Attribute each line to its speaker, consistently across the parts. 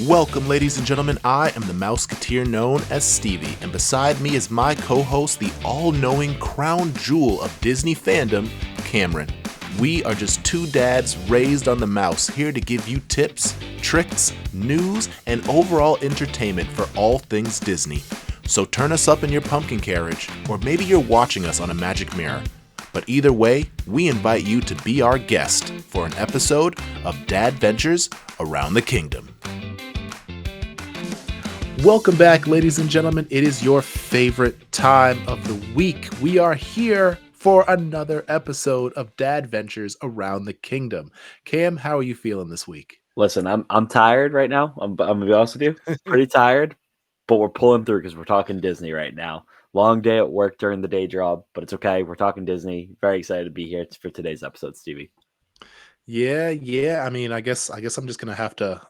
Speaker 1: Welcome, ladies and gentlemen. I am the Mouseketeer known as Stevie, and beside me is my co-host, the all-knowing crown jewel of Disney fandom, Cameron. We are just two dads raised on the mouse, here to give you tips, tricks, news, and overall entertainment for all things Disney. So turn us up in your pumpkin carriage, or maybe you're watching us on a magic mirror. But either way, we invite you to be our guest for an episode of Dadventures Around the Kingdom. Welcome back, ladies and gentlemen. It is your favorite time of the week. We are here for another episode of Dadventures Around the Kingdom. Cam, how are you feeling this week?
Speaker 2: Listen, I'm tired right now. I'm gonna be honest with you, pretty tired, but we're pulling through because we're talking Disney right now. Long day at work during the day job, but it's okay. We're talking Disney. Very excited to be here for today's episode, Stevie.
Speaker 1: Yeah. I mean, I guess I'm just gonna have to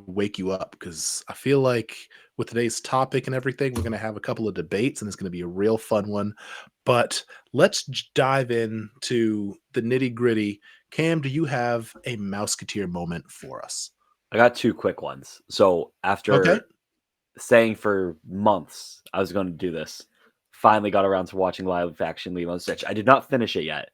Speaker 1: wake you up because I feel like with today's topic and everything, we're gonna have a couple of debates and it's gonna be a real fun one. But let's dive into the nitty gritty. Cam, do you have a Mouseketeer moment for us?
Speaker 2: I got two quick ones. So
Speaker 1: Okay.
Speaker 2: after saying for months I was going to do this, finally got around to watching live action Lilo and Stitch. I did not finish it yet,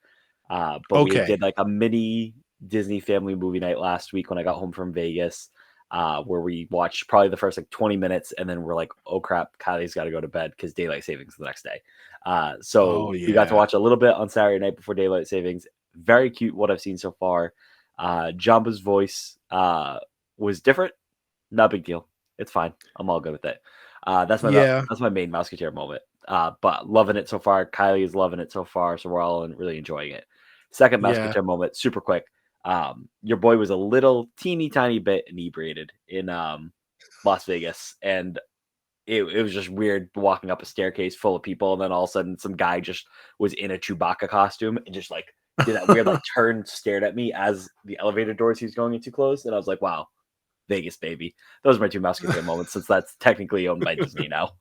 Speaker 2: but we did like a mini Disney family movie night last week when I got home from Vegas, where we watched probably the first like 20 minutes and then we're like, oh crap, Kylie's got to go to bed because daylight savings the next day. We got to watch a little bit on Saturday night before daylight savings. Very cute what I've seen so far. Jumba's voice was different. Not a big deal. It's fine. I'm all good with it. That's my main Mouseketeer moment. But loving it so far. Kylie is loving it so far, so we're all really enjoying it. Second Mouseketeer moment, super quick. Your boy was a little teeny tiny bit inebriated in Las Vegas, and it was just weird walking up a staircase full of people, and then all of a sudden some guy just was in a Chewbacca costume and just like did that weird like turn, stared at me as the elevator doors he was going into closed, and I was like, wow, Vegas, baby. Those are my two Mouseketeer moments, since that's technically owned by Disney now.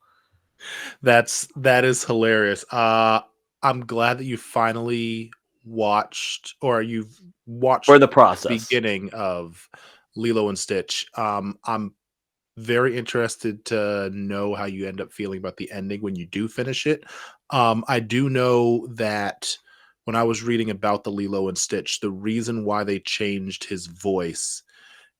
Speaker 1: That is hilarious. I'm glad that you finally watched, or you've watched
Speaker 2: For the process.
Speaker 1: beginning of Lilo and Stitch. I'm very interested to know how you end up feeling about the ending when you do finish it. I do know that when I was reading about the Lilo and Stitch, the reason why they changed his voice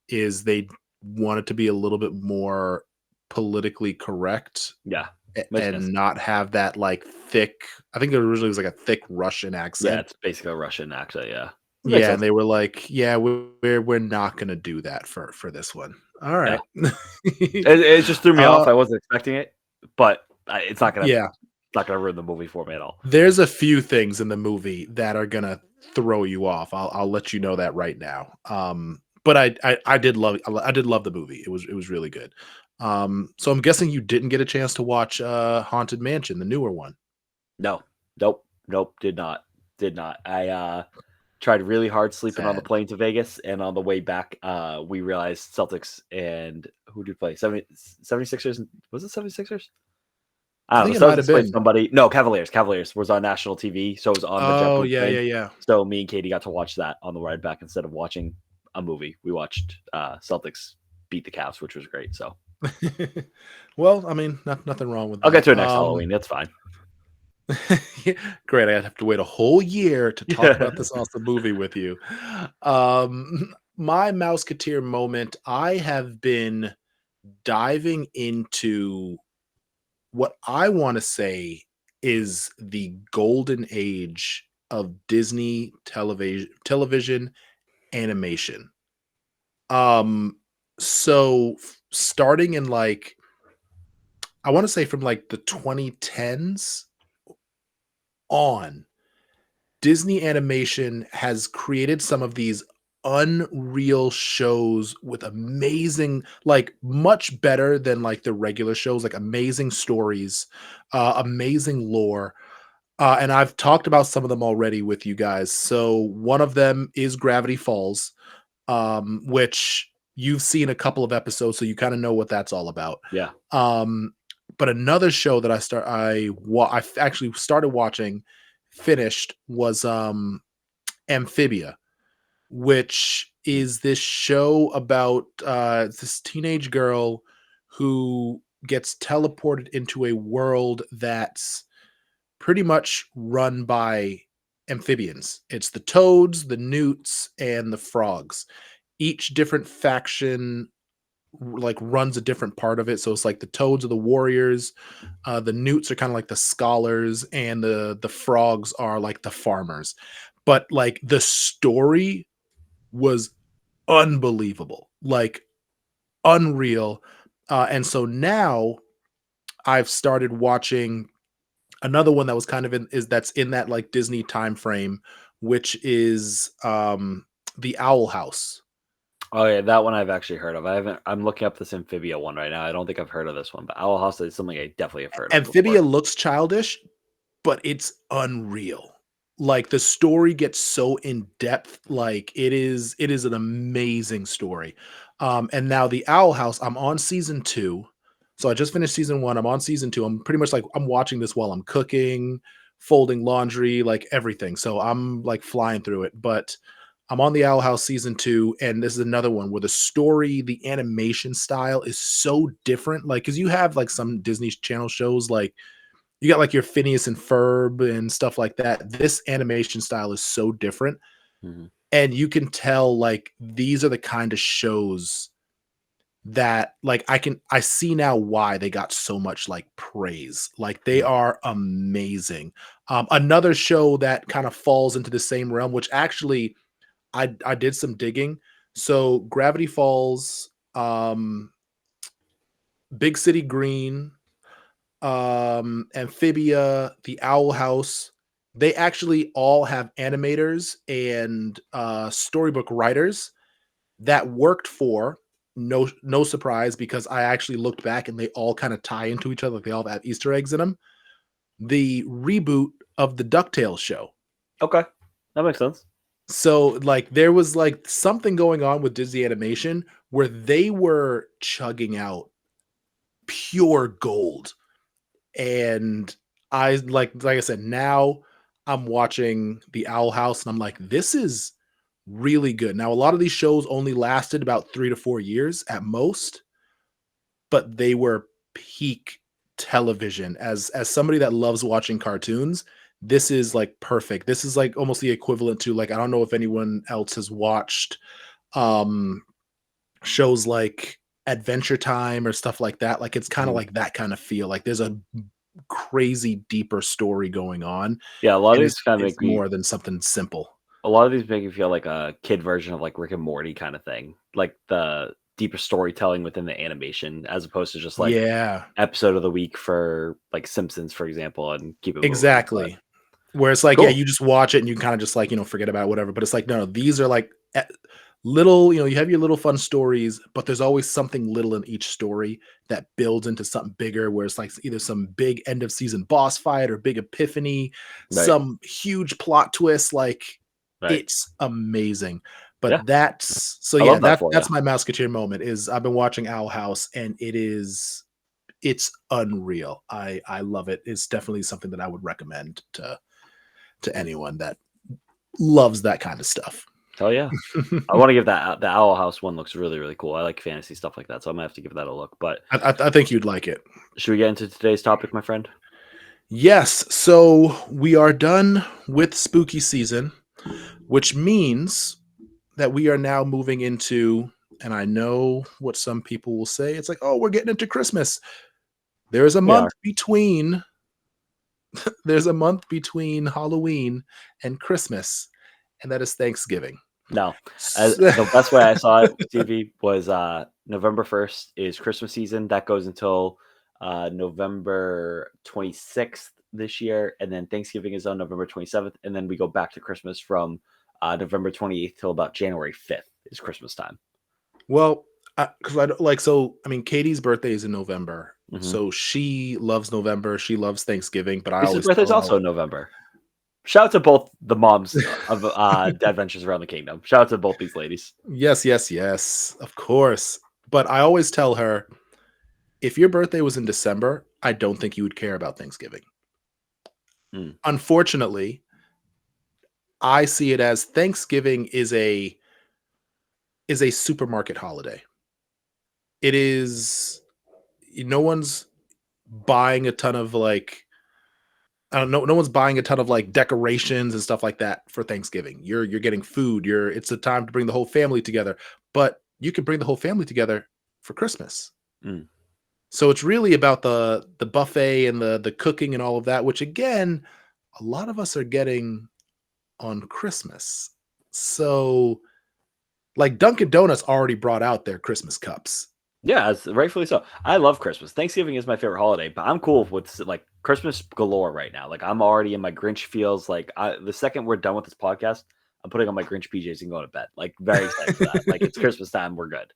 Speaker 1: is they wanted to be a little bit more politically correct.
Speaker 2: Yeah.
Speaker 1: And not have that like thick, I think it originally was like a thick Russian accent.
Speaker 2: Yeah, it's basically a Russian accent, yeah.
Speaker 1: Yeah, and they were like, yeah, we're not gonna do that for this one. All right.
Speaker 2: Yeah. It just threw me off. I wasn't expecting it, but it's not gonna ruin the movie for me at all.
Speaker 1: There's a few things in the movie that are gonna throw you off. I'll let you know that right now. But I did love the movie. It was really good. So I'm guessing you didn't get a chance to watch Haunted Mansion, the newer one.
Speaker 2: No. Nope. Did not. I tried really hard sleeping on the plane to Vegas, and on the way back, we realized Celtics and who did play? 76ers? Was it 76ers? I don't know.
Speaker 1: It might have been
Speaker 2: somebody. No, Cavaliers. Cavaliers was on national TV, so it was on the JetBlue plane.
Speaker 1: Yeah.
Speaker 2: So me and Katie got to watch that on the ride back instead of watching a movie. We watched Celtics beat the Cavs, which was great. So,
Speaker 1: well, I mean, nothing wrong with that.
Speaker 2: I'll get to it next Halloween. That's fine.
Speaker 1: Great. I'd have to wait a whole year to talk about this awesome movie with you. My Mouseketeer moment, I have been diving into what I want to say is the golden age of Disney television animation. So starting in like, I want to say from like the 2010s on, Disney animation has created some of these unreal shows with amazing, like much better than like the regular shows, like amazing stories, amazing lore. And I've talked about some of them already with you guys. So one of them is Gravity Falls, which you've seen a couple of episodes, so you kind of know what that's all about.
Speaker 2: Yeah.
Speaker 1: But another show that I actually started watching, finished, was Amphibia, which is this show about this teenage girl who gets teleported into a world that's pretty much run by amphibians. It's the toads, the newts, and the frogs. Each different faction like runs a different part of it. So it's like the toads are the warriors, the newts are kind of like the scholars, and the frogs are like the farmers. But like the story was unbelievable, like unreal. And so now I've started watching another one that was kind of that's in that like Disney time frame, which is the Owl House.
Speaker 2: Oh yeah, that one I've actually heard of. I haven't. I'm looking up this Amphibia one right now. I don't think I've heard of this one, but Owl House is something I definitely have heard of
Speaker 1: Amphibia
Speaker 2: before.
Speaker 1: looks childish, but it's unreal. Like the story gets so in depth, like it is an amazing story. And now the Owl House, I'm on season 2. So I just finished season 1, I'm on season 2. I'm pretty much like I'm watching this while I'm cooking, folding laundry, like everything. So I'm like flying through it, but I'm on the Owl House season 2, and this is another one where the story, the animation style is so different. Like, cause you have like some Disney Channel shows like you got like your Phineas and Ferb and stuff like that. This animation style is so different.
Speaker 2: Mhm.
Speaker 1: And you can tell like these are the kind of shows that like I see now why they got so much like praise. Like they
Speaker 2: Mhm.
Speaker 1: are amazing. Another show that kind of falls into the same realm, which actually I did some digging. So Gravity Falls, Big City Green, Amphibia, the Owl House, they actually all have animators and storybook writers that worked for no surprise because I actually looked back and they all kind of tie into each other. Like they all have Easter eggs in them. The reboot of the DuckTales show.
Speaker 2: Okay, that makes sense.
Speaker 1: So like there was like something going on with Disney Animation where they were chugging out pure gold. And I like I said, now I'm watching The Owl House and I'm like, this is really good. Now, a lot of these shows only lasted about 3 to 4 years at most, but they were peak television. As somebody that loves watching cartoons, this is like perfect. This is like almost the equivalent to like I don't know if anyone else has watched um shows like Adventure Time or stuff like that. Like it's kind of
Speaker 2: Mhm.
Speaker 1: like that kind of feel. Like there's a crazy deeper story going on,
Speaker 2: Yeah, a lot of
Speaker 1: and
Speaker 2: these kind of
Speaker 1: it's
Speaker 2: make me.
Speaker 1: more than something simple.
Speaker 2: A lot of these make me feel like a kid version of like Rick and Morty kind of thing, like the deeper storytelling within the animation, as opposed to just like
Speaker 1: Yeah,
Speaker 2: episode of the week for like Simpsons, for example, and keep it moving. But
Speaker 1: exactly. Where it's like, yeah,
Speaker 2: cool,
Speaker 1: you just watch it and you kind of just like, forget about it, whatever. But it's like, no, these are like little, you have your little fun stories, but there's always something little in each story that builds into something bigger, where it's like either some big end of season boss fight or big epiphany,
Speaker 2: right,
Speaker 1: some huge plot twist. Like
Speaker 2: right,
Speaker 1: it's amazing.
Speaker 2: yeah,
Speaker 1: But that's so
Speaker 2: I
Speaker 1: yeah,
Speaker 2: love that for you.
Speaker 1: that's my Musketeer moment is I've been watching Owl House and it's unreal. I love it. It's definitely something that I would recommend to anyone that loves that kind of stuff.
Speaker 2: Hell yeah. I want to give that the Owl House one looks really really cool. I like fantasy stuff like that, so I'm gonna have to give that a look. But
Speaker 1: I think you'd like it.
Speaker 2: should we get into today's topic, my friend?
Speaker 1: Yes, so we are done with spooky season, which means that we are now moving into, and I know what some people will say, it's like, oh, we're getting into Christmas. There's a
Speaker 2: We
Speaker 1: month
Speaker 2: are.
Speaker 1: between there's a month between Halloween and Christmas, and that is Thanksgiving.
Speaker 2: No,
Speaker 1: So,
Speaker 2: the best way I saw it, TV, was November 1st is Christmas season. That goes until November 26th this year, and then Thanksgiving is on November 27th, and then we go back to Christmas from November 28th till about January 5th is Christmas time.
Speaker 1: well, because I don't like so. I mean, Katie's birthday is in November,
Speaker 2: Hmm.
Speaker 1: so she loves November. She loves Thanksgiving, but I
Speaker 2: Lisa's
Speaker 1: always
Speaker 2: birthday is
Speaker 1: tell her,
Speaker 2: also in November. Shout out to both the moms of Dadventures around the kingdom. Shout out to both these ladies.
Speaker 1: yes, yes, yes, of course. But I always tell her, if your birthday was in December, I don't think you would care about Thanksgiving.
Speaker 2: Mm.
Speaker 1: Unfortunately, I see it as Thanksgiving is a is a supermarket holiday. It is no one's buying a ton of like I don't know, no one's buying a ton of like decorations and stuff like that for Thanksgiving. You're getting food. It's a time to bring the whole family together. But you can bring the whole family together for Christmas.
Speaker 2: Mm.
Speaker 1: So it's really about the buffet and the cooking and all of that, which again, a lot of us are getting on Christmas. So like Dunkin' Donuts already brought out their Christmas cups.
Speaker 2: Yeah, rightfully so. I love Christmas. Thanksgiving is my favorite holiday, but I'm cool with like Christmas galore right now. Like I'm already in my Grinch feels. Like the second we're done with this podcast, I'm putting on my Grinch PJs and going to bed. Like very excited for that. Like it's Christmas time, we're good.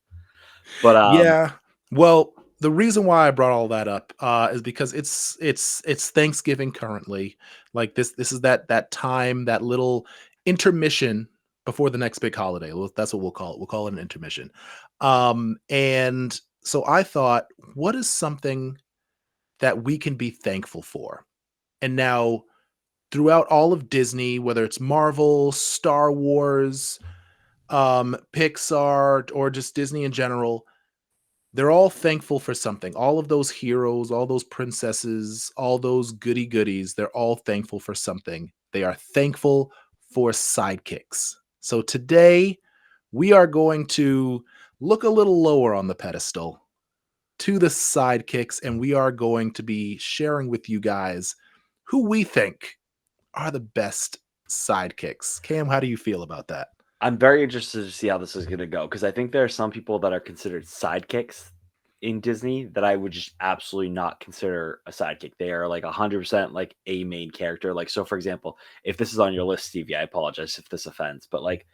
Speaker 2: But
Speaker 1: Yeah. Well, the reason why I brought all that up is because it's Thanksgiving currently. Like this is that time, that little intermission before the next big holiday. That's what we'll call it. We'll call it an intermission. And so I thought, what is something that we can be thankful for? And now throughout all of Disney, whether it's Marvel, Star Wars, Pixar, or just Disney in general, they're all thankful for something. All of those heroes, all those princesses, all those goody goodies, they're all thankful for something. They are thankful for sidekicks. So today, we are going to look a little lower on the pedestal to the sidekicks, and we are going to be sharing with you guys who we think are the best sidekicks. Cam, how do you feel about that?
Speaker 2: I'm very interested to see how this is going to go because I think there are some people that are considered sidekicks in Disney that I would just absolutely not consider a sidekick. They are like 100% like a main character. Like, so for example, if this is on your list, Stevie, I apologize if this offends, but like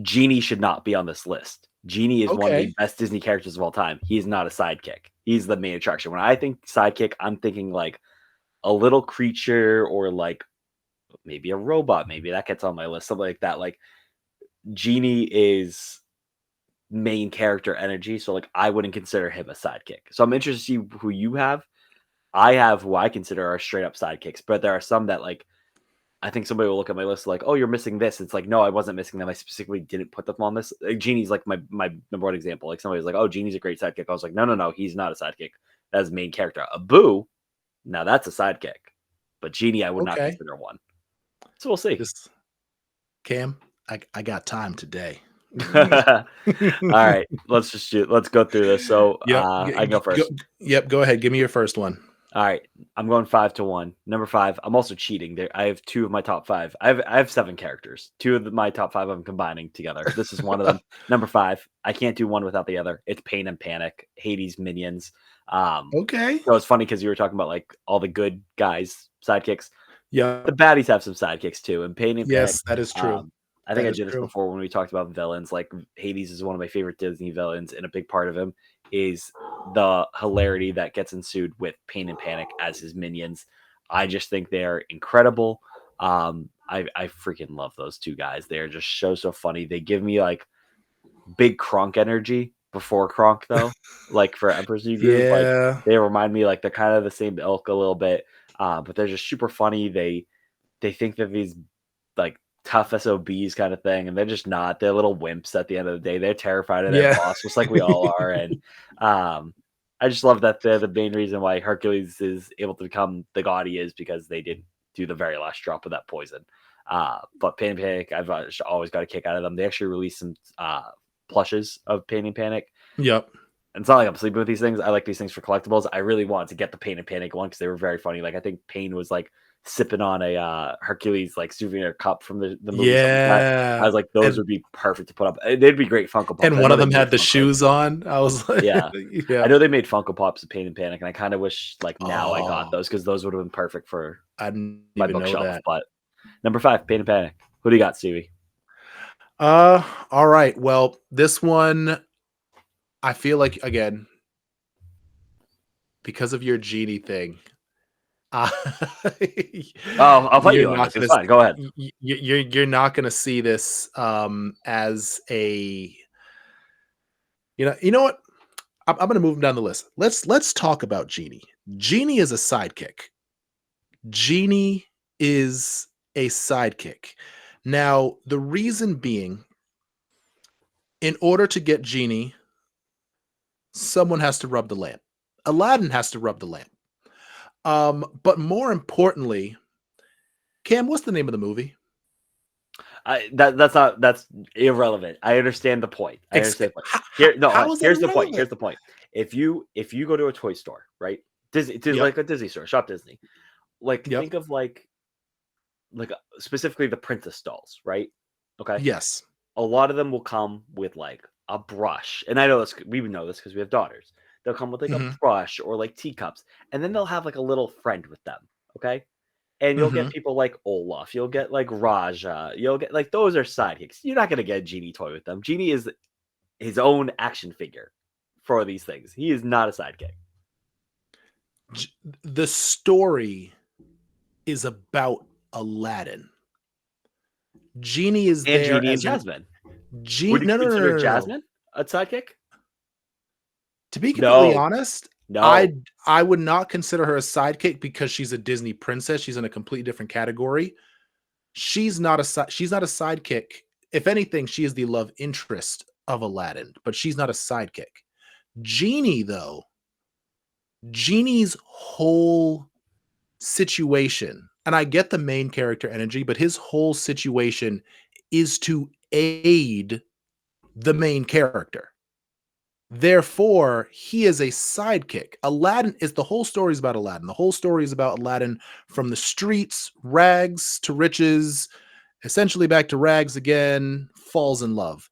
Speaker 2: Genie should not be on this list. Genie is one of the
Speaker 1: Okay.
Speaker 2: best Disney characters of all time. He is not a sidekick. He's the main attraction. When I think sidekick, I'm thinking like a little creature or like maybe a robot. Maybe that gets on my list, something like that. Like Genie is main character energy, so like I wouldn't consider him a sidekick. So I'm interested to see who you have. I have who I consider are straight up sidekicks, but there are some that like I think somebody will look at my list like, oh, you're missing this. It's like, no, I wasn't missing them. I specifically didn't put them on this. Like, Genie's like my number one example. Like somebody's like, oh, Genie's a great sidekick. I was like, no, he's not a sidekick. That's main character. A Boo, now that's a sidekick. But Genie, I would not
Speaker 1: Okay.
Speaker 2: consider one. So we'll see.
Speaker 1: This Cam, I got time today.
Speaker 2: All right, let's go through this. So
Speaker 1: Yep.
Speaker 2: I go first.
Speaker 1: Yep. Go ahead. Give me your first one.
Speaker 2: All right, I'm going 5-1. Number 5. I'm also cheating. There, I have 2 of my top 5. I have 7 characters. 2 of my top 5 I'm combining together. This is one of them. Number 5. I can't do one without the other. It's Pain and Panic. Hades minions.
Speaker 1: Okay.
Speaker 2: So it's funny because you were talking about like all the good guys sidekicks.
Speaker 1: Yeah.
Speaker 2: The baddies have some sidekicks too, and Pain and Panic.
Speaker 1: Yes, that is true.
Speaker 2: I think
Speaker 1: That
Speaker 2: I
Speaker 1: is
Speaker 2: did this
Speaker 1: true.
Speaker 2: before when we talked about villains. Like Hades is one of my favorite Disney villains, and a big part of him is the hilarity that gets ensued with Pain and Panic as his minions. I just think they're incredible. I freaking love those 2 guys. They're just so funny. They give me like big Kronk energy before Kronk though. Like for Emperor's New Groove, like
Speaker 1: Yeah.
Speaker 2: they remind me like they're kind of the same ilk a little bit. But they're just super funny. They think that these like tough SOBs kind of thing, and they're just not. They're little wimps at the end of the day. They're terrified of their
Speaker 1: Yeah.
Speaker 2: boss, just like we all are. And I just love that they're the main reason why Hercules is able to become the god he is because they didn't do the very last drop of that poison. But Pain and Panic, I've always got a kick out of them. They actually released some plushes of Pain and Panic.
Speaker 1: Yep.
Speaker 2: It's not like I'm sleeping with these things. I like these things for collectibles. I really wanted to get the Pain and Panic one because they were very funny. Like I think Pain was like sipping on a Hercules like souvenir cup from the movie. Something like that. I
Speaker 1: Yeah.
Speaker 2: was like, those would be perfect to put up. They'd be great Funko Pops.
Speaker 1: And
Speaker 2: I
Speaker 1: one
Speaker 2: know
Speaker 1: of
Speaker 2: they
Speaker 1: them
Speaker 2: made
Speaker 1: had the
Speaker 2: Funkos.
Speaker 1: shoes on. I was like,
Speaker 2: Yeah,
Speaker 1: yeah.
Speaker 2: I know they made Funko Pops of Pain and Panic, and I kind of wish like now I got
Speaker 1: Oh,
Speaker 2: those because those would have been perfect for
Speaker 1: I didn't
Speaker 2: my
Speaker 1: even know
Speaker 2: bookshelf.
Speaker 1: that.
Speaker 2: But number 5, Pain and Panic. Who do you got, Stevie?
Speaker 1: All right. Well, this one, I feel like again, because of your genie thing, uh,
Speaker 2: Oh, I'll put
Speaker 1: you're
Speaker 2: you on
Speaker 1: not
Speaker 2: this. It's
Speaker 1: gonna
Speaker 2: fine. Go ahead.
Speaker 1: you're not gonna see this as a you know what? I'm gonna move him down the list. Let's talk about Genie. Genie is a sidekick. Genie is a sidekick. Now, the reason being In order to get Genie, someone has to rub the lamp. Aladdin has to rub the lamp. But more importantly, Cam, what's the name of the movie?
Speaker 2: That's irrelevant. I understand the point. Here's the point. Here's the point. If you go to a toy store, right? Like a Disney store, Shop Disney. Like think of like specifically the princess dolls, right? Okay.
Speaker 1: Yes.
Speaker 2: A lot of them will come with like a brush, and I know this. We know this because we have daughters. They'll come with like a brush or like teacups, and then they'll have like a little friend with them. Okay. And you'll get people like Olaf. You'll get like Raja. You'll get like those are sidekicks. You're not gonna get a Genie toy with them. Genie is his own action figure for these things. He is not a sidekick.
Speaker 1: The story is about Aladdin. Genie is
Speaker 2: and
Speaker 1: there
Speaker 2: Genie
Speaker 1: as
Speaker 2: and Jasmine.
Speaker 1: Would you
Speaker 2: consider Jasmine a sidekick?
Speaker 1: To be completely honest,
Speaker 2: no.
Speaker 1: I would not consider her a sidekick because she's a Disney princess. She's in a completely different category. She's not a sidekick. If anything, she is the love interest of Aladdin, but she's not a sidekick. Genie, though, Genie's whole situation, and I get the main character energy, but his whole situation is to aid the main character. Therefore, he is a sidekick. Aladdin is the whole story is about Aladdin. The whole story is about Aladdin from the streets, rags to riches, essentially back to rags again, falls in love.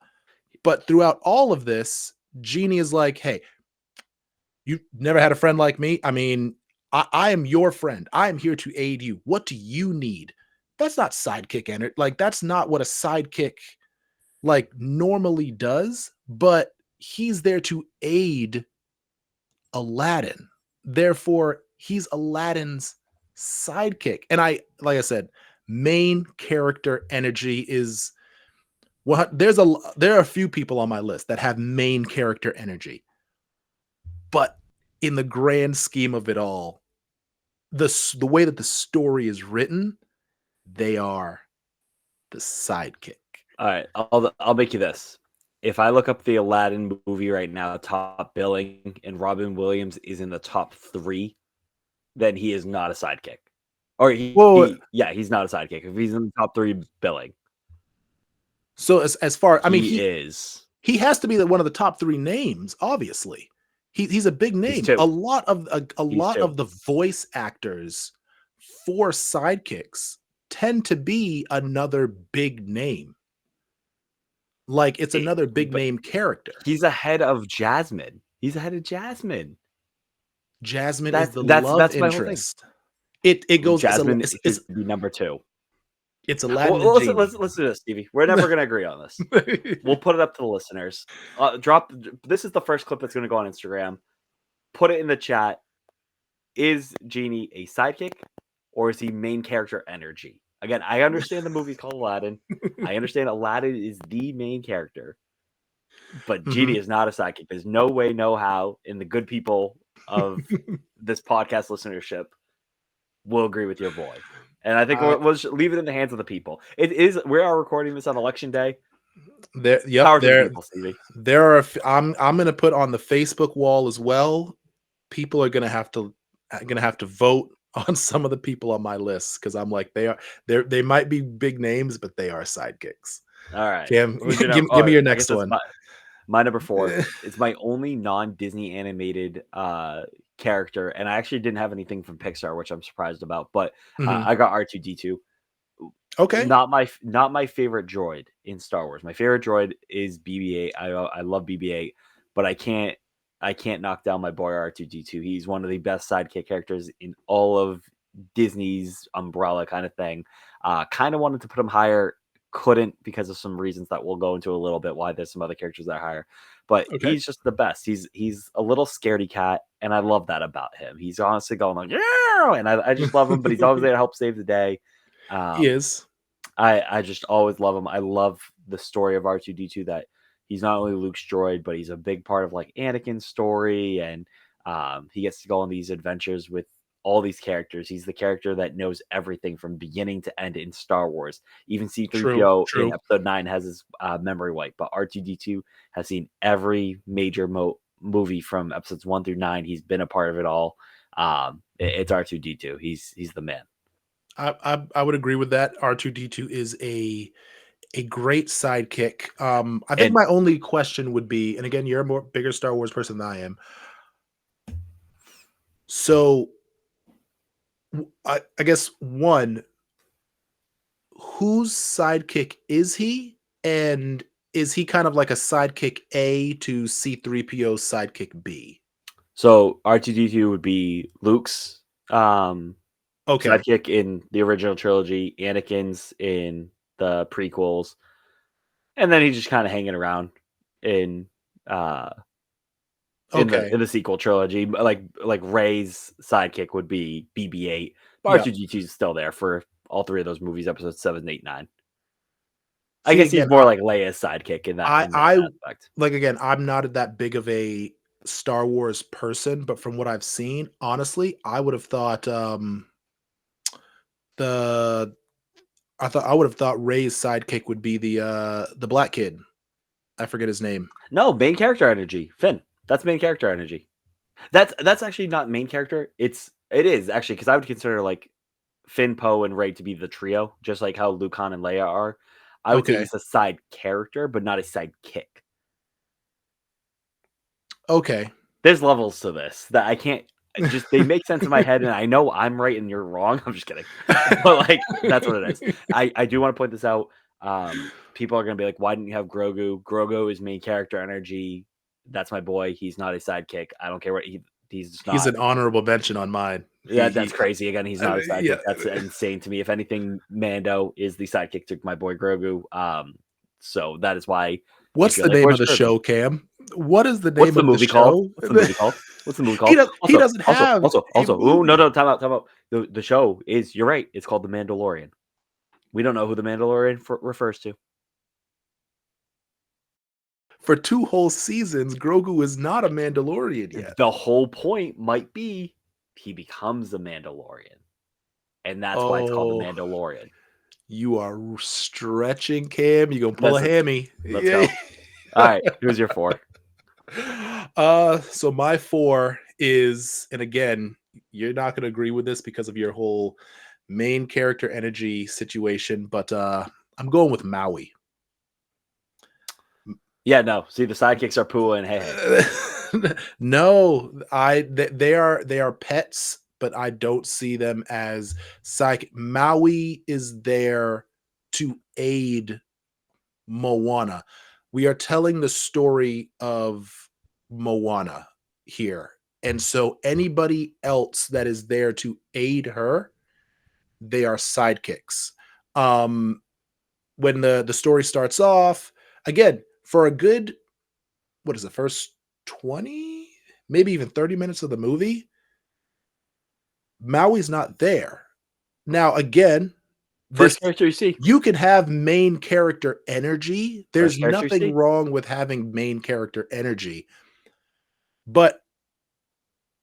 Speaker 1: But throughout all of this, Genie is like, hey, you never had a friend like me? I mean, I am your friend. I am here to aid you. What do you need? That's not sidekick energy. Like, that's not what a sidekick like normally does, but he's there to aid Aladdin. Therefore, he's Aladdin's sidekick. And like I said, main character energy is there are a few people on my list that have main character energy. But in the grand scheme of it all, the way that the story is written, they are the sidekick.
Speaker 2: All right, I'll make you this. If I look up the Aladdin movie right now, top billing, and Robin Williams is in the top 3, then he is not a sidekick. Or he's not a sidekick if he's in the top 3 billing.
Speaker 1: So as far, I mean,
Speaker 2: he
Speaker 1: has to be one of the top 3 names. Obviously, he's a big name. A lot of the voice actors for sidekicks tend to be another big name. Like it's another big name character.
Speaker 2: He's ahead of Jasmine. Jasmine
Speaker 1: is the love interest. It goes.
Speaker 2: Jasmine is number 2.
Speaker 1: It's Aladdin.
Speaker 2: Well, let's do this, Stevie. We're never going to agree on this. We'll put it up to the listeners. This is the first clip that's going to go on Instagram. Put it in the chat. Is Genie a sidekick or is he main character energy? Again, I understand the movie's called Aladdin. I understand Aladdin is the main character, but Genie is not a sidekick. There's no way, no how, and the good people of this podcast listenership will agree with your boy. And I think we'll just leave it in the hands of the people. We are recording this on election day.
Speaker 1: There are. I'm going to put on the Facebook wall as well. People are going to have to vote on some of the people on my list because I'm like they might be big names, but they are sidekicks.
Speaker 2: All right,
Speaker 1: Cam, give me your next one.
Speaker 2: My number 4. It's my only non-Disney animated character, and I actually didn't have anything from Pixar, which I'm surprised about. But I got R2-D2.
Speaker 1: Okay,
Speaker 2: not my favorite droid in Star Wars. My favorite droid is BB-8. I love BB-8, but I can't knock down my boy R2-D2. He's one of the best sidekick characters in all of Disney's umbrella kind of thing. Kind of wanted to put him higher, couldn't because of some reasons that we'll go into a little bit why there's some other characters that are higher. But he's just the best. He's a little scaredy cat, and I love that about him. He's honestly going like, yeah, and I just love him, but he's always there to help save the day.
Speaker 1: He is.
Speaker 2: I just always love him. I love the story of R2-D2 that he's not only Luke's droid, but he's a big part of like Anakin's story, and he gets to go on these adventures with all these characters. He's the character that knows everything from beginning to end in Star Wars. Even C-3PO in Episode 9 has his memory wipe, but R2-D2 has seen every major movie from Episodes 1 through 9. He's been a part of it all. It's R2-D2. He's the man.
Speaker 1: I would agree with that. R2-D2 is a great sidekick. I think my only question would be, and again, you're a bigger Star Wars person than I am. So I guess one, whose sidekick is he? And is he kind of like a sidekick A to C-3PO's sidekick B?
Speaker 2: So R2-D2 would be Luke's sidekick in the original trilogy, Anakin's in the prequels, and then he's just kind of hanging around in the sequel trilogy. Like Rey's sidekick would be BB-8, but R2-D2 is still there for all three of those movies, episodes 7, 8, 9. I guess he's more like Leia's sidekick in that aspect.
Speaker 1: Like, again, I'm not that big of a Star Wars person, but from what I've seen, honestly, I would have thought I would have thought Rey's sidekick would be the black kid. I forget his name.
Speaker 2: No, main character energy. Finn. That's main character energy. That's actually not main character. It is actually, because I would consider like Finn, Poe, and Rey to be the trio, just like how Luke, Han, and Leia are. I would say he's a side character, but not a sidekick.
Speaker 1: Okay.
Speaker 2: There's levels to this that I can't they make sense in my head, and I know I'm right and you're wrong. I'm just kidding. But like, that's what it is. I do want to point this out. People are going to be like, why didn't you have Grogu? Grogu is main character energy. That's my boy. He's not a sidekick. I don't care what he's just not.
Speaker 1: He's an honorable mention on mine.
Speaker 2: That's crazy. Again, he's not a sidekick. Yeah. That's insane to me. If anything, Mando is the sidekick to my boy Grogu. So that is why.
Speaker 1: What's the name of the show, Cam? What is the name of the movie
Speaker 2: called? What's the movie called? What's the movie called?
Speaker 1: He doesn't have.
Speaker 2: Also. Oh no! Time out. The show is. You're right. It's called The Mandalorian. We don't know who the Mandalorian refers to.
Speaker 1: For 2 whole seasons, Grogu is not a Mandalorian yet.
Speaker 2: The whole point might be he becomes a Mandalorian, and that's why it's called The Mandalorian.
Speaker 1: You are stretching, Cam. You're gonna pull a hammy.
Speaker 2: Let's go. All right, who's your 4?
Speaker 1: So my 4 is, and again, you're not gonna agree with this because of your whole main character energy situation, but I'm going with Maui.
Speaker 2: Yeah, no. See, the sidekicks are Pua and Hey.
Speaker 1: No, they are pets, but I don't see them as psychic. Maui is there to aid Moana. We are telling the story of Moana here. And so anybody else that is there to aid her, they are sidekicks. When the story starts off, again, for a good, what is the first 20, maybe even 30 minutes of the movie, Maui's not there. Now, again,
Speaker 2: first character you see.
Speaker 1: You can have main character energy. There's nothing wrong with having main character energy. But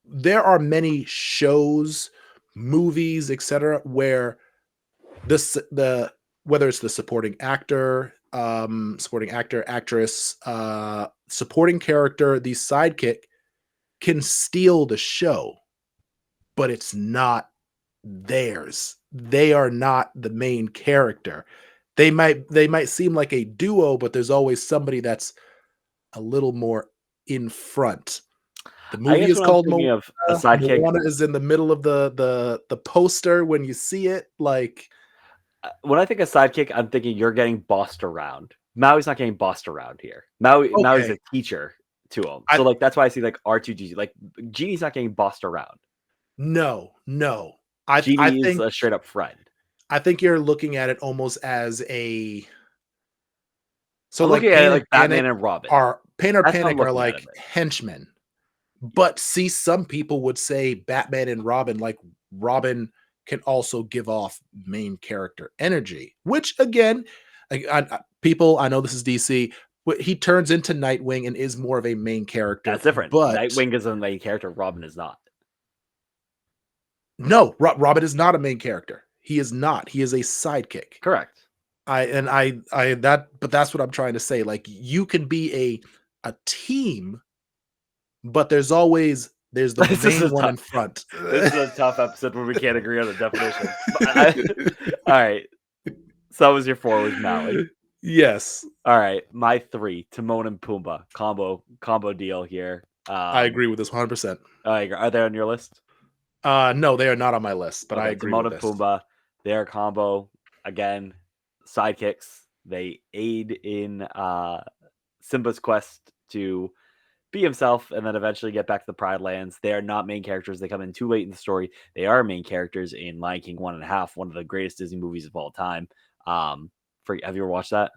Speaker 1: there are many shows, movies, etc., where whether it's the supporting actor, actress, supporting character, the sidekick can steal the show, but it's not theirs. They are not the main character. They might seem like a duo, but there's always somebody that's a little more in front. The movie is called Moana.
Speaker 2: Of a sidekick.
Speaker 1: Moana is in the middle of the poster when you see it. Like,
Speaker 2: when I think of sidekick, I'm thinking you're getting bossed around. Maui's not getting bossed around here. Maui's a teacher to him. So like that's why I see like R2-D2. Like Genie's not getting bossed around.
Speaker 1: No.
Speaker 2: Genie is a straight up friend.
Speaker 1: I think you're looking at it almost as a.
Speaker 2: So I'm looking at it like Batman and Robin.
Speaker 1: Pain or Panic are like henchmen. But see, some people would say Batman and Robin, like Robin can also give off main character energy, which again, people, I know this is DC, but he turns into Nightwing and is more of a main character.
Speaker 2: That's different.
Speaker 1: But
Speaker 2: Nightwing is a main character. Robin is not.
Speaker 1: No, Robin is not a main character. He is not. He is a sidekick.
Speaker 2: Correct.
Speaker 1: But that's what I'm trying to say. Like, you can be a team, but there's the
Speaker 2: This is
Speaker 1: main
Speaker 2: a
Speaker 1: one
Speaker 2: tough.
Speaker 1: in front.
Speaker 2: This is a tough episode where we can't agree on the definition. All right. So that was your 4 was Maui.
Speaker 1: Yes.
Speaker 2: All right, my 3, Timon and Pumbaa combo deal here.
Speaker 1: I agree with this 100%.
Speaker 2: Are they on your list?
Speaker 1: No, they are not on my list, but I agree
Speaker 2: Timon
Speaker 1: with
Speaker 2: and
Speaker 1: this.
Speaker 2: Pumbaa, their combo again, sidekicks. They aid in Simba's quest to be himself and then eventually get back to the Pride Lands. They are not main characters. They come in too late in the story. They are main characters in Lion King 1.5, one of the greatest Disney movies of all time. Have you ever watched that?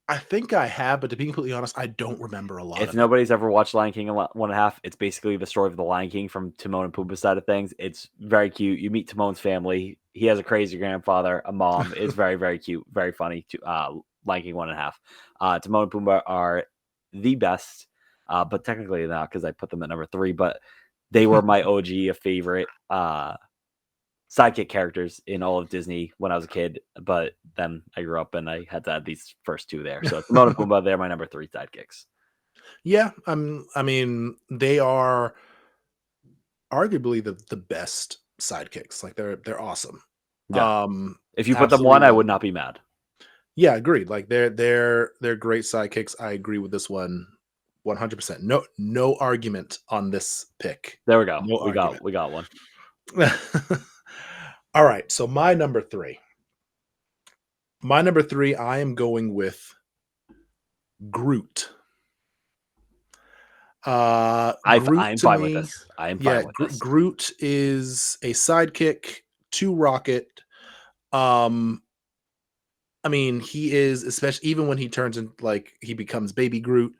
Speaker 1: I think I have, but to be completely honest, I don't remember a lot.
Speaker 2: If nobody's ever watched Lion King 1.5, it's basically the story of the Lion King from Timon and Pumbaa's side of things. It's very cute. You meet Timon's family. He has a crazy grandfather, a mom. It's very, very cute, very funny. Lion King 1.5. Timon and Pumbaa are the best, but technically not because I put them at number 3. But they were my OG favorite sidekick characters in all of Disney when I was a kid, but then I grew up and I had to add these first 2 there. So Timon and Pumbaa, they're my number 3 sidekicks.
Speaker 1: Yeah, I mean, they are arguably the best sidekicks. Like, they're awesome.
Speaker 2: Yeah. If you put them 1, I would not be mad.
Speaker 1: Yeah, agreed. Like, they're great sidekicks. I agree with this one 100%. No argument on this pick.
Speaker 2: There we go.
Speaker 1: No
Speaker 2: we got one.
Speaker 1: All right, so my number 3. My number 3, I am going with Groot.
Speaker 2: I'm fine with this. I am fine with this.
Speaker 1: Groot is a sidekick to Rocket. I mean, he is, especially even when he turns in, like, he becomes Baby Groot,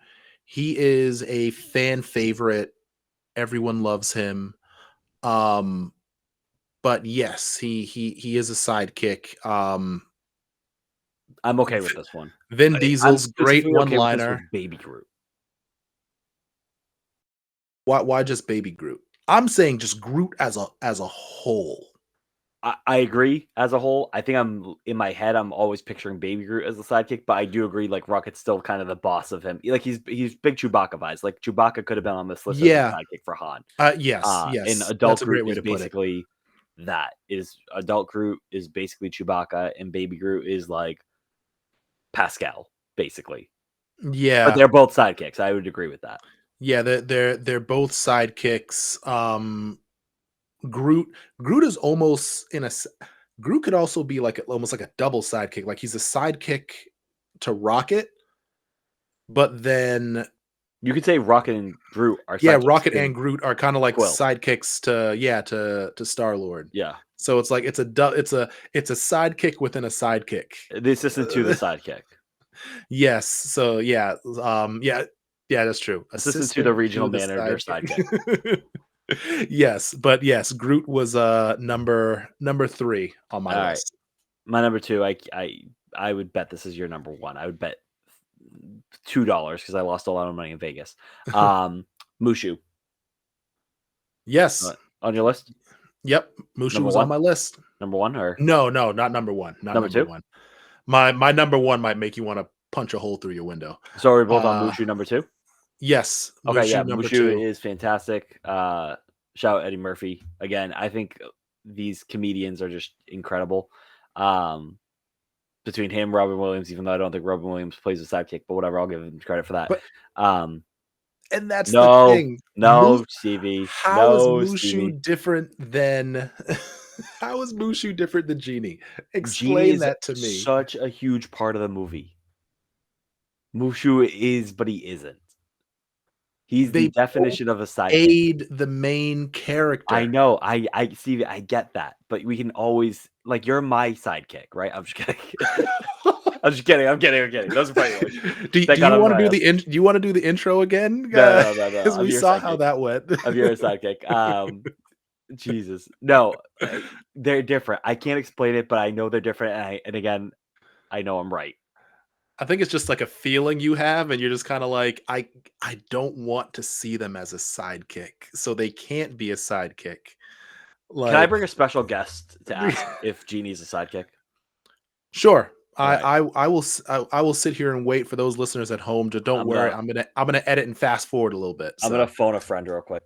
Speaker 1: he is a fan favorite. Everyone loves him. But yes, he is a sidekick.
Speaker 2: I'm okay with this one.
Speaker 1: Vin Diesel's great one-liner.
Speaker 2: Okay, Baby Groot.
Speaker 1: Why just Baby Groot? I'm saying just Groot as a whole.
Speaker 2: I agree as a whole. I think in my head, I'm always picturing Baby Groot as the sidekick, but I do agree, like, Rocket's still kind of the boss of him. Like, he's big Chewbacca vibes. Like, Chewbacca could have been on this list as a sidekick for Han.
Speaker 1: Yes.
Speaker 2: And adult Groot is basically that. Adult Groot is basically Chewbacca, and Baby Groot is like Pascal, basically.
Speaker 1: Yeah.
Speaker 2: But they're both sidekicks. I would agree with that.
Speaker 1: Yeah, they're both sidekicks. Groot is almost Groot could also be like almost like a double sidekick. Like, he's a sidekick to Rocket, but then
Speaker 2: you could say Rocket and Groot are
Speaker 1: Rocket and Groot are kind of like sidekicks to Star-Lord.
Speaker 2: Yeah.
Speaker 1: So it's like it's a sidekick within a sidekick.
Speaker 2: The assistant to the sidekick.
Speaker 1: Yes. So yeah, that's true.
Speaker 2: Assistant to the regional manager sidekick.
Speaker 1: Yes, but yes, Groot was number 3 on my list.
Speaker 2: My number 2, I would bet this is your number 1. I would bet $2 because I lost a lot of money in Vegas. Mushu.
Speaker 1: Yes.
Speaker 2: On your list?
Speaker 1: Yep. Mushu was on my list.
Speaker 2: Number 1 or?
Speaker 1: No, not number 1. Not number 2? 1. My number 1 might make you want to punch a hole through your window.
Speaker 2: So we're both on Mushu number 2?
Speaker 1: Yes.
Speaker 2: Okay, Mushu is fantastic. Shout out Eddie Murphy. Again, I think these comedians are just incredible. Between him, Robin Williams, even though I don't think Robin Williams plays a sidekick, but whatever, I'll give him credit for that.
Speaker 1: And that's the thing.
Speaker 2: No, Stevie.
Speaker 1: How is Mushu different than how is Mushu different than Genie? Explain that to me.
Speaker 2: Such a huge part of the movie. Mushu is, but he isn't. He's the definition of a sidekick.
Speaker 1: Aid the main character.
Speaker 2: I know. I see. I get that, but we can always, like, you're my sidekick, right? I'm just kidding. I'm just kidding. I'm kidding. Those are funny.
Speaker 1: Do you want to do the intro again?
Speaker 2: No.
Speaker 1: Because we saw how that went.
Speaker 2: Of your sidekick. Jesus, no, they're different. I can't explain it, but I know they're different. And again, I know I'm right.
Speaker 1: I think it's just like a feeling you have, and you're just kind of like, I don't want to see them as a sidekick, so they can't be a sidekick.
Speaker 2: Can I bring a special guest to ask if Jeannie's a sidekick?
Speaker 1: Sure. I will sit here and wait for those listeners at home. Just don't worry.
Speaker 2: I'm
Speaker 1: gonna edit and fast forward a little bit.
Speaker 2: I'm gonna phone a friend real quick.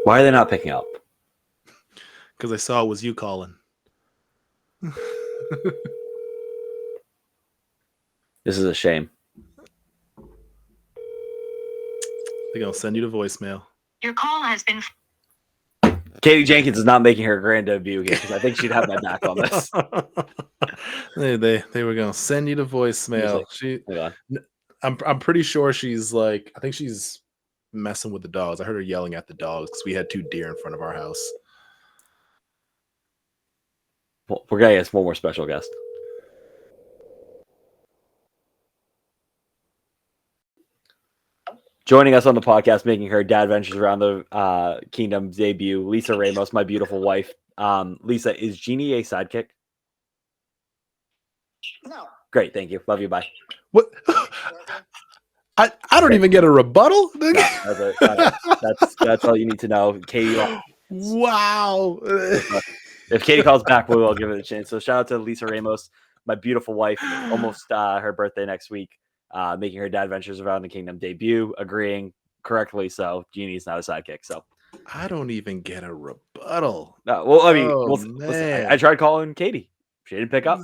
Speaker 2: Why are they not picking up?
Speaker 1: Because I saw it was you calling.
Speaker 2: This is a shame.
Speaker 1: They're gonna send you to voicemail.
Speaker 3: Your call has been.
Speaker 2: Katie Jenkins is not making her grand debut here because I think she'd have my back on this.
Speaker 1: They were gonna send you to voicemail. I'm pretty sure she's like, I think she's messing with the dogs. I heard her yelling at the dogs because we had 2 deer in front of our house.
Speaker 2: Well, we're gonna get one more special guest. Joining us on the podcast, making her Dadventures Around the Kingdom debut, Lisa Ramos, my beautiful wife. Lisa, is Jeannie a sidekick?
Speaker 3: No.
Speaker 2: Great, thank you. Love you. Bye.
Speaker 1: What? I don't even get a rebuttal.
Speaker 2: No, that's all you need to know. Katie.
Speaker 1: Wow.
Speaker 2: If Katie calls back, we will give it a chance. So shout out to Lisa Ramos, my beautiful wife. Almost her birthday next week. Making her Dadventures Around the Kingdom debut, agreeing correctly. So Jeannie's not a sidekick. So
Speaker 1: I don't even get a rebuttal.
Speaker 2: No, well, I mean, listen, I tried calling Katie. She didn't pick up.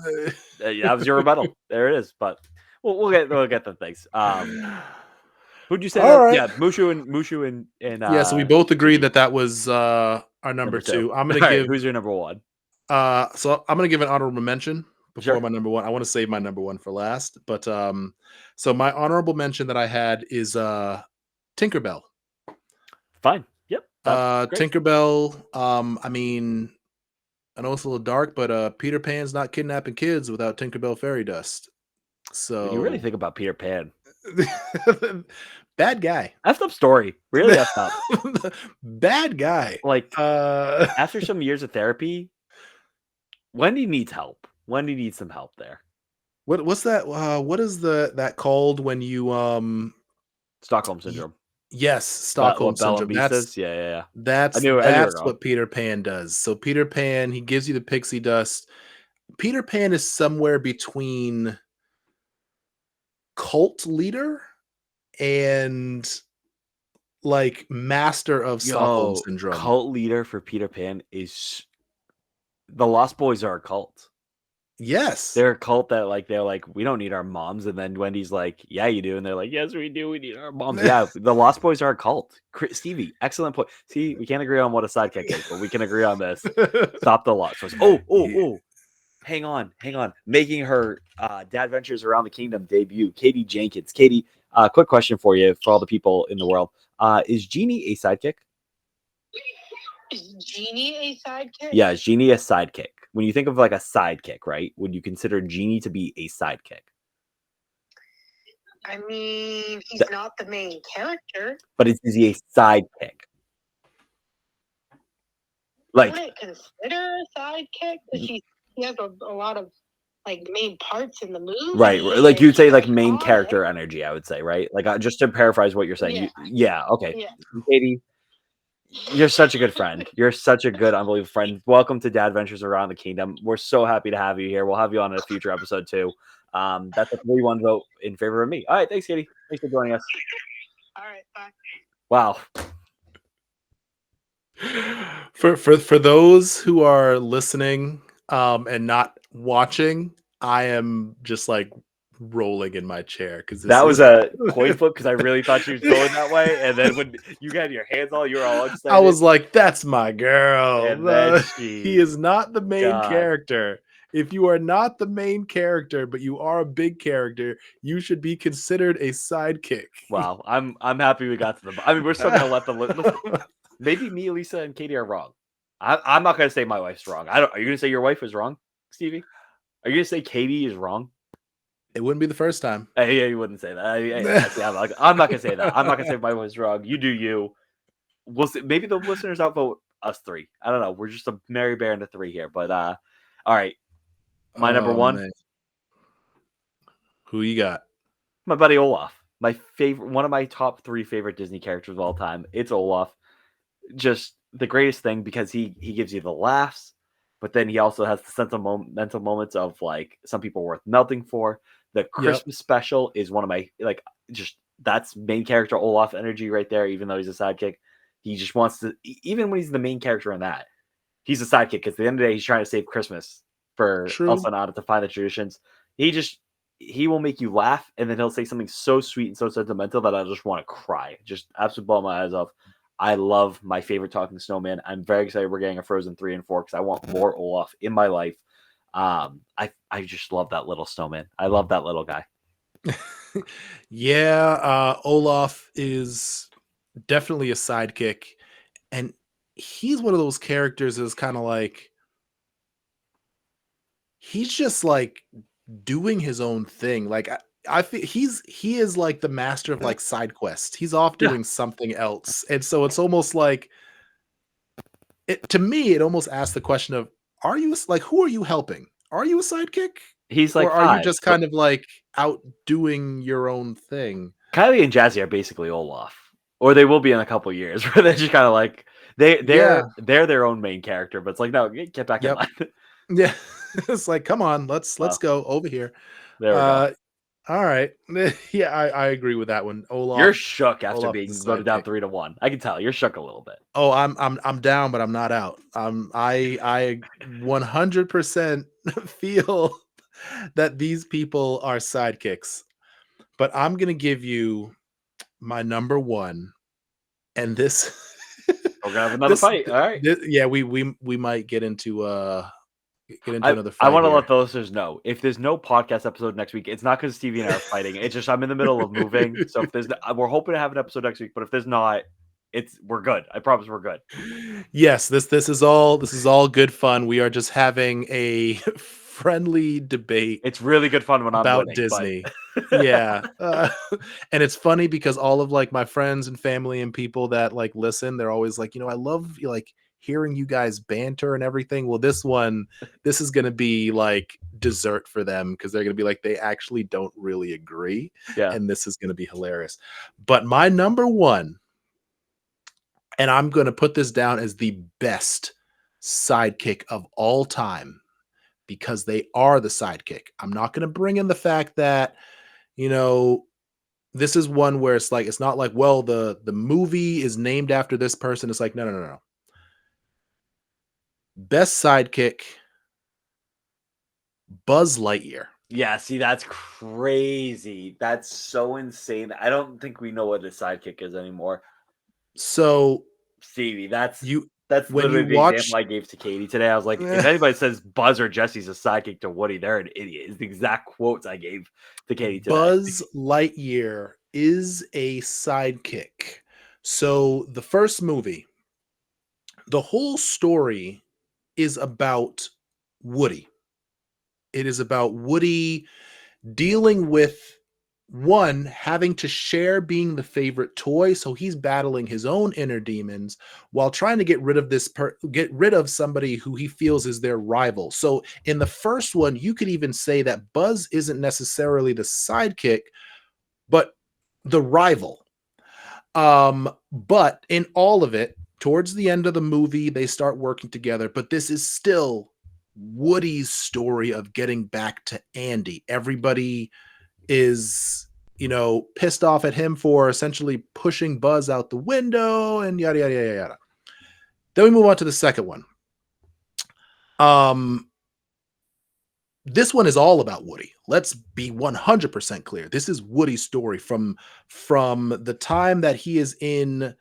Speaker 2: That was your rebuttal. There it is. But we'll get the things. Who'd you say?
Speaker 1: Right.
Speaker 2: Yeah, Mushu and
Speaker 1: yeah. So we both agreed that was our number 2. I'm gonna give.
Speaker 2: Who's your number 1?
Speaker 1: So I'm gonna give an honorable mention before
Speaker 2: Sure.
Speaker 1: my number 1. I want to save my number 1 for last. But so my honorable mention that I had is Tinkerbell.
Speaker 2: Fine. Yep.
Speaker 1: Tinkerbell. I mean, I know it's a little dark, but Peter Pan's not kidnapping kids without Tinkerbell fairy dust. So
Speaker 2: when you really think about Peter Pan,
Speaker 1: bad guy.
Speaker 2: Effed up story. Really effed up.
Speaker 1: Bad guy.
Speaker 2: Like after some years of therapy, Wendy needs help. Wendy needs some help there.
Speaker 1: What's that? What is that called when you
Speaker 2: Stockholm syndrome.
Speaker 1: Yes, Stockholm syndrome.
Speaker 2: Yeah.
Speaker 1: That's what Peter Pan does. So Peter Pan, he gives you the pixie dust. Peter Pan is somewhere between cult leader and like master of Stockholm syndrome.
Speaker 2: Cult leader for Peter Pan is the Lost Boys are a cult.
Speaker 1: Yes.
Speaker 2: They're a cult that they're like, we don't need our moms. And then Wendy's like, yeah, you do. And they're like, yes, we do. We need our moms. Yeah. The Lost Boys are a cult. Stevie, excellent point. See, we can't agree on what a sidekick is, but we can agree on this. Stop the Lost Boys. Oh. Hang on. Making her Dadventures Around the Kingdom debut, Katie Jenkins. Katie, quick question for you, for all the people in the world. Is Jeannie a sidekick?
Speaker 3: Is Jeannie a sidekick?
Speaker 2: Yeah, is Jeannie a sidekick? When you think of like a sidekick, right? Would you consider Jeannie to be a sidekick?
Speaker 3: I mean, he's not the main character.
Speaker 2: But is he a sidekick? Like,
Speaker 3: I wouldn't consider a sidekick because he has a lot of like main parts in the movie.
Speaker 2: Right. Like you'd say like main character energy, I would say, right? Like just to paraphrase what you're saying. Okay. Yeah. Katie, you're such a good friend. You're such a good, unbelievable friend. Welcome to Dadventures Around the Kingdom. We're so happy to have you here. We'll have you on in a future episode too. That's a 3-1 vote in favor of me. All right. Thanks, Katie. Thanks for joining us.
Speaker 3: All right. Bye.
Speaker 2: Wow.
Speaker 1: For those who are listening and not watching, I am just like rolling in my chair because
Speaker 2: that was a coin flip because I really thought she was going that way, and then when you had your hands all, you were all excited.
Speaker 1: I was like, "That's my girl."
Speaker 2: And then
Speaker 1: he is not the main character. If you are not the main character, but you are a big character, you should be considered a sidekick.
Speaker 2: Wow, I'm happy we got to the. I mean, we're still gonna let the maybe me, Lisa, and Katie are wrong. I'm not gonna say my wife's wrong. Are you gonna say your wife is wrong, Stevie? Are you gonna say Katie is wrong?
Speaker 1: It wouldn't be the first time.
Speaker 2: Yeah, you wouldn't say that. I'm not gonna say that. I'm not gonna say my wife's wrong. You do you. We'll see. Maybe the listeners outvote us three. I don't know. We're just a merry band of three here. But all right, my number one.
Speaker 1: Man. Who you got?
Speaker 2: My buddy Olaf. My favorite, one of my top 3 favorite Disney characters of all time. It's Olaf. Just the greatest thing because he gives you the laughs, but then he also has the sentimental moments of like some people worth melting for. The Christmas special is one of my just that's main character Olaf energy right there. Even though he's a sidekick, he just wants to. Even when he's the main character in that, he's a sidekick because at the end of the day, he's trying to save Christmas for Elsa and Anna to find the traditions. He will make you laugh, and then he'll say something so sweet and so sentimental that I just want to cry. Just absolutely blow my eyes off. I love my favorite talking snowman. I'm very excited we're getting a Frozen 3 and 4 because I want more Olaf in my life. I just love that little snowman. I love that little guy.
Speaker 1: Olaf is definitely a sidekick, and he's one of those characters that's kind of like he's just like doing his own thing. Like I feel he is like the master of like side quests. He's off doing something else, and so it's almost like to me. It almost asks the question of: Are you like who are you helping? Are you a sidekick?
Speaker 2: He's like,
Speaker 1: or are you just kind of like out doing your own thing?
Speaker 2: Kylie and Jazzy are basically Olaf, or they will be in a couple years. Where they're just kind of like they're their own main character, but it's like no, get back in line.
Speaker 1: Yeah, it's like come on, let's go over here.
Speaker 2: There we go.
Speaker 1: All right, yeah, I agree with that one. Olaf,
Speaker 2: you're shook after
Speaker 1: Olaf
Speaker 2: being voted down 3-1. I can tell you're shook a little bit.
Speaker 1: Oh, I'm down, but I'm not out. I 100% feel that these people are sidekicks, but I'm gonna give you my number one, and this
Speaker 2: we're gonna have another fight. All right,
Speaker 1: we might get into another fight.
Speaker 2: I want to let the listeners know if there's no podcast episode next week, it's not because Stevie and I are fighting. It's just I'm in the middle of moving, so if there's we're hoping to have an episode next week, but if there's not, we're good. I promise we're good.
Speaker 1: Yes, this is all good fun. We are just having a friendly debate.
Speaker 2: It's really good fun when I'm
Speaker 1: about
Speaker 2: winning,
Speaker 1: Disney. Yeah, and it's funny because all of like my friends and family and people that like listen, they're always like, I love like hearing you guys banter and everything. Well, this is gonna be like dessert for them because they're gonna be like they actually don't really agree.
Speaker 2: Yeah,
Speaker 1: and this is gonna be hilarious. But my number one. And I'm going to put this down as the best sidekick of all time because they are the sidekick. I'm not going to bring in the fact that, this is one where it's like, it's not like, well, the movie is named after this person. It's like, no. Best sidekick, Buzz Lightyear.
Speaker 2: Yeah, see, that's crazy. That's so insane. I don't think we know what a sidekick is anymore.
Speaker 1: So,
Speaker 2: Stevie, that's literally the example I gave to Katie today. I was like, if anybody says Buzz or Jesse's a sidekick to Woody, they're an idiot. It's the exact quotes I gave to Katie today.
Speaker 1: Buzz Lightyear is a sidekick. So the first movie, the whole story is about Woody. It is about Woody dealing with having to share being the favorite toy, so he's battling his own inner demons while trying to get rid of somebody who he feels is their rival. So in the first one, you could even say that Buzz isn't necessarily the sidekick, but the rival. But in all of it, towards the end of the movie, they start working together, but this is still Woody's story of getting back to Andy. Everybody is, pissed off at him for essentially pushing Buzz out the window and yada, yada, yada, yada. Then we move on to the second one. This one is all about Woody. Let's be 100% clear. This is Woody's story from the time that he is in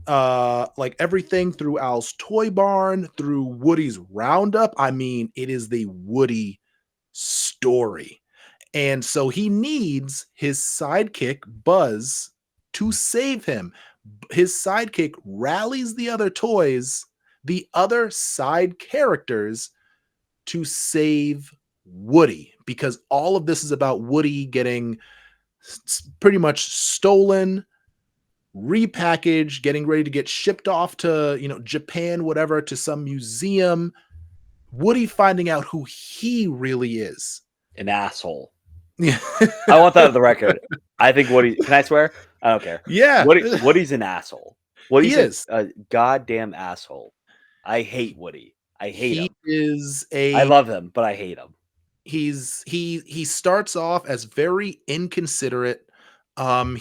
Speaker 1: like everything through Al's toy barn, through Woody's roundup. I mean, it is the Woody story. And so he needs his sidekick, Buzz, to save him. His sidekick rallies the other toys, the other side characters, to save Woody, because all of this is about Woody getting pretty much stolen, repackaged, getting ready to get shipped off to, Japan, whatever, to some museum. Woody finding out who he really is.
Speaker 2: An asshole.
Speaker 1: Yeah.
Speaker 2: I want that on the record. I think Woody. Can I swear? I don't care.
Speaker 1: Yeah.
Speaker 2: Woody's an asshole. Woody's
Speaker 1: He is
Speaker 2: a goddamn asshole. I hate Woody. I hate him. I love him, but I hate him.
Speaker 1: He starts off as very inconsiderate.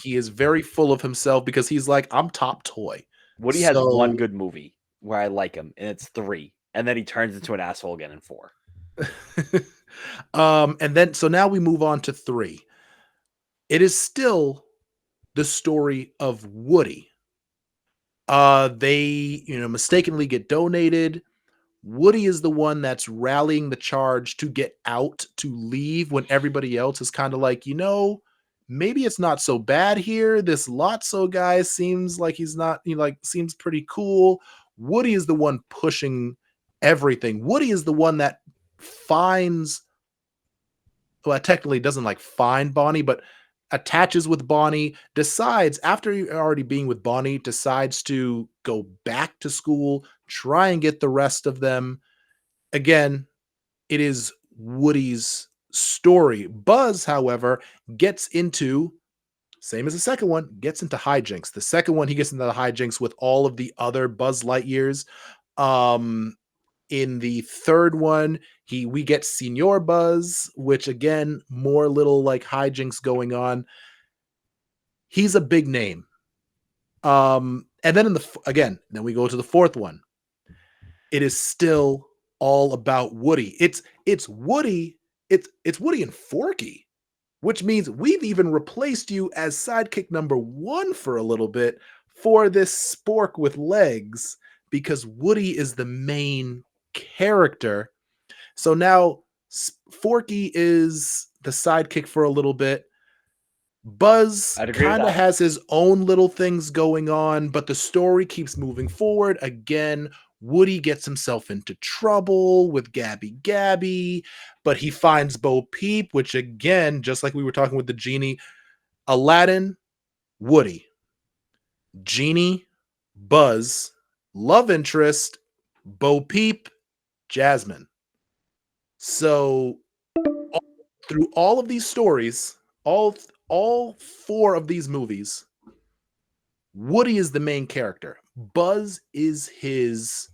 Speaker 1: He is very full of himself because he's like, I'm top toy.
Speaker 2: Woody has one good movie where I like him, and it's 3. And then he turns into an asshole again in 4.
Speaker 1: And then so now we move on to 3. It is still the story of Woody. They, mistakenly get donated. Woody is the one that's rallying the charge to get out, to leave, when everybody else is kind of like, maybe it's not so bad here. This Lotso guy seems like he's not, seems pretty cool. Woody is the one pushing everything. Woody is the one that finds, well, technically doesn't find Bonnie, but attaches with Bonnie, decides after already being with Bonnie, decides to go back to school, try and get the rest of them. Again, it is Woody's story. Buzz, however, gets into, same as the second one, gets into hijinks. The second one, he gets into the hijinks with all of the other Buzz Lightyears. In the third one, we get Senior Buzz, which again, more little hijinks going on. He's a big name. And then then we go to the fourth one. It is still all about Woody. It's Woody. It's Woody and Forky, which means we've even replaced you as sidekick number 1 for a little bit for this spork with legs, because Woody is the main character. So now Forky is the sidekick for a little bit. Buzz kind of has his own little things going on, but the story keeps moving forward. Again, Woody gets himself into trouble with Gabby, but he finds Bo Peep, which again, just like we were talking with the genie, Aladdin, Woody, Genie, Buzz, love interest, Bo Peep, Jasmine. So through all of these stories, all 4 of these movies, Woody is the main character. Buzz is his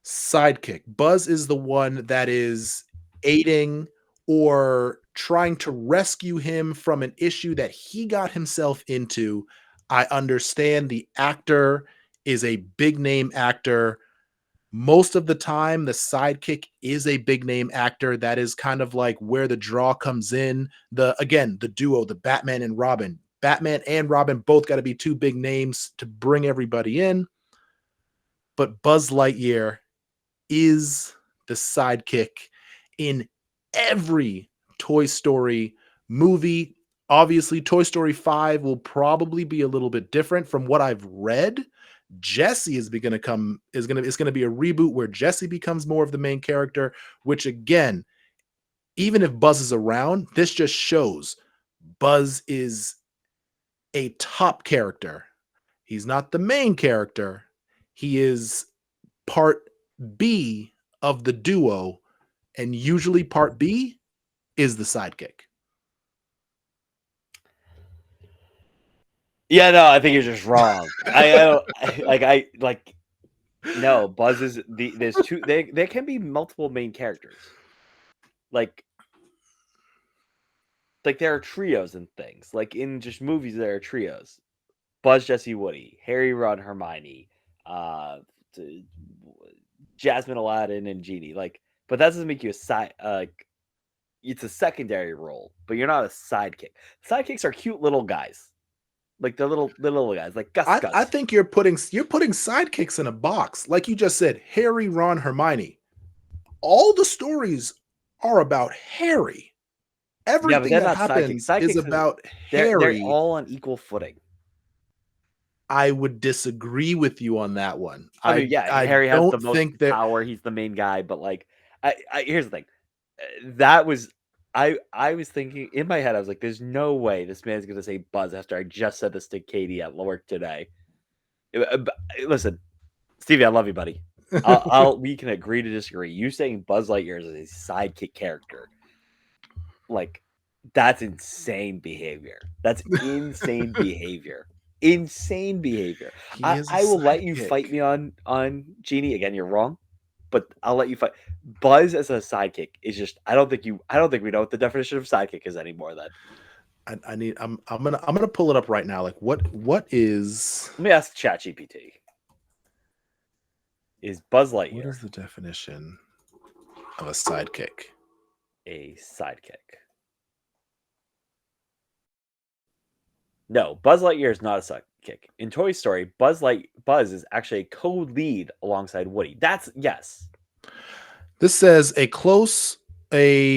Speaker 1: sidekick. Buzz is the one that is aiding or trying to rescue him from an issue that he got himself into. I understand the actor is a big name actor. Most of the time, the sidekick is a big name actor. That is kind of like where the draw comes in. The duo, the Batman and Robin. Batman and Robin both got to be 2 big names to bring everybody in. But Buzz Lightyear is the sidekick in every Toy Story movie. Obviously, Toy Story 5 will probably be a little bit different from what I've read. Jessie is going to be a reboot where Jessie becomes more of the main character, which again, even if Buzz is around, this just shows Buzz is a top character. He's not the main character. He is part B of the duo, and usually part B is the sidekick.
Speaker 2: Yeah, no, I think you're just wrong. No, Buzz is there's 2. There can be multiple main characters. Like there are trios and things. Like in just movies, there are trios: Buzz, Jessie, Woody, Harry, Ron, Hermione, Jasmine, Aladdin, and Genie. But that doesn't make you a side. It's a secondary role, but you're not a sidekick. Sidekicks are cute little guys. Like the little guys, like Gus.
Speaker 1: I think you're putting sidekicks in a box. Like you just said, Harry, Ron, Hermione. All the stories are about Harry. Everything that happens is about Harry.
Speaker 2: They're all on equal footing.
Speaker 1: I would disagree with you on that one.
Speaker 2: I mean, Harry has the most power. He's the main guy, but here's the thing. That was I was thinking in my head, I was like, "There's no way this man's gonna say Buzz after I just said this to Katie at work today." Listen, Stevie, I love you, buddy. We can agree to disagree. You saying Buzz Lightyear is a sidekick character, like that's insane behavior. That's insane behavior. Insane behavier. I will let you fight me on Genie again. You're wrong, but I'll let you fight. Buzz as a sidekick is just. I don't think we know what the definition of sidekick is anymore. Then
Speaker 1: I'm gonna pull it up right now. Like what is?
Speaker 2: Let me ask ChatGPT. Is Buzz Lightyear?
Speaker 1: What is the definition of a sidekick?
Speaker 2: A sidekick. No, Buzz Lightyear is not a sidekick. In Toy Story, Buzz is actually a co-lead alongside Woody. That's yes.
Speaker 1: This says a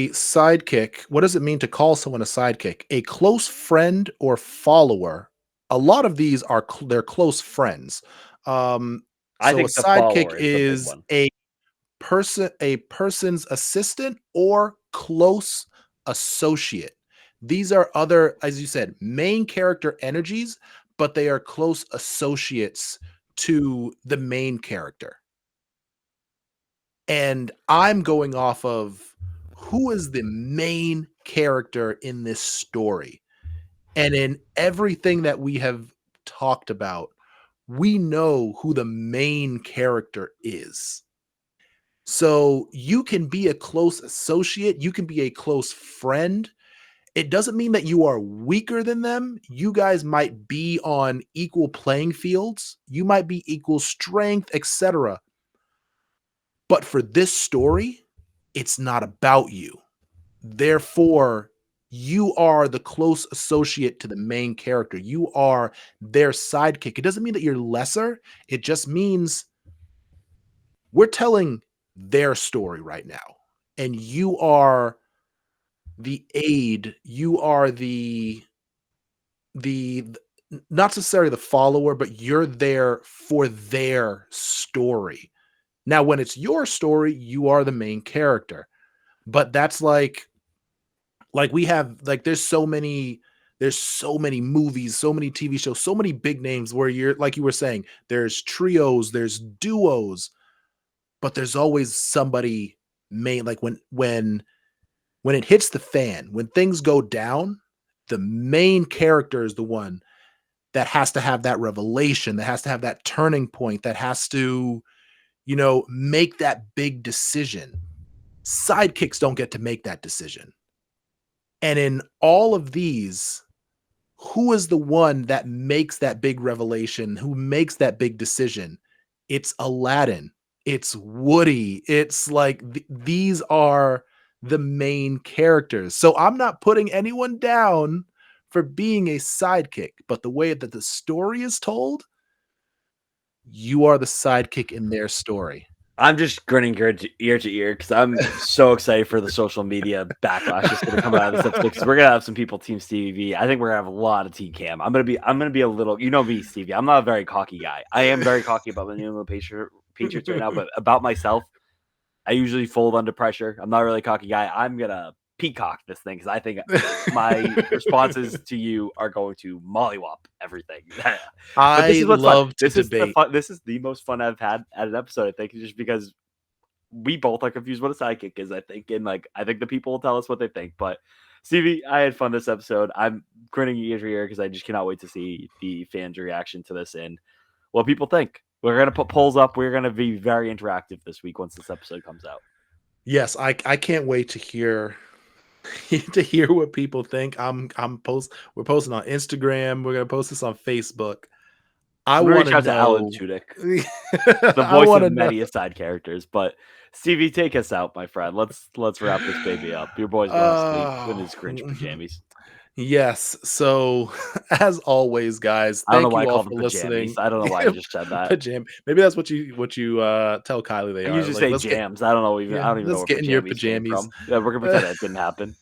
Speaker 1: sidekick. What does it mean to call someone a sidekick? A close friend or follower. A lot of these are they're close friends.
Speaker 2: I think
Speaker 1: a sidekick is a person's assistant or close associate. These are other, as you said, main character energies, but they are close associates to the main character. And I'm going off of who is the main character in this story. And in everything that we have talked about, we know who the main character is. So you can be a close associate, you can be a close friend. It doesn't mean that you are weaker than them. You guys might be on equal playing fields. You might be equal strength, etc. But for this story, it's not about you. Therefore, you are the close associate to the main character. You are their sidekick. It doesn't mean that you're lesser. It just means we're telling their story right now. And you are the aid. You are the not necessarily the follower, but you're there for their story. Now, when it's your story, you are the main character. But that's like we have there's so many movies, so many TV shows, so many big names where you're like you were saying, there's trios, there's duos, but there's always somebody main. Like when it hits the fan, when things go down, the main character is the one that has to have that revelation, that has to have that turning point, that has to, make that big decision. Sidekicks don't get to make that decision. And in all of these, who is the one that makes that big revelation? Who makes that big decision? It's Aladdin. It's Woody. It's like these are the main characters. So I'm not putting anyone down for being a sidekick, but the way that the story is told, you are the sidekick in their story.
Speaker 2: I'm just grinning ear to ear because I'm so excited for the social media backlash that's going to come out of this episode. Because we're going to have some people Team Stevie V. I think we're going to have a lot of Team Cam. I'm going to be a little, me, Stevie. I'm not a very cocky guy. I am very cocky about the New England Patriots right now, but about myself, I usually fold under pressure. I'm not a really cocky guy. I'm going to peacock this thing because I think my responses to you are going to mollywop everything.
Speaker 1: I love to debate.
Speaker 2: This is the most fun I've had at an episode, I think, just because we both are confused what a sidekick is, I think. And I think the people will tell us what they think. But Stevie, I had fun this episode. I'm grinning ear to ear because I just cannot wait to see the fans' reaction to this and what people think. We're going to put polls up. We're going to be very interactive this week once this episode comes out.
Speaker 1: Yes, I can't wait to hear what people think. We're posting on Instagram. We're gonna post this on Facebook. I want to know
Speaker 2: Alan Tudyk, the voice of many side characters. But Stevie, take us out, my friend. Let's wrap this baby up. Your boy's going to sleep in his cringe pajamas.
Speaker 1: Yes. So, as always, guys,
Speaker 2: I don't know
Speaker 1: thank
Speaker 2: why
Speaker 1: you
Speaker 2: I
Speaker 1: all
Speaker 2: called
Speaker 1: for
Speaker 2: them
Speaker 1: listening.
Speaker 2: I don't know why I just said that.
Speaker 1: Maybe that's what you tell Kylie they are.
Speaker 2: I usually say jams. I don't know. I don't even know where
Speaker 1: get in your
Speaker 2: pajamas.
Speaker 1: pajamas.
Speaker 2: Yeah, we're gonna pretend it didn't happen.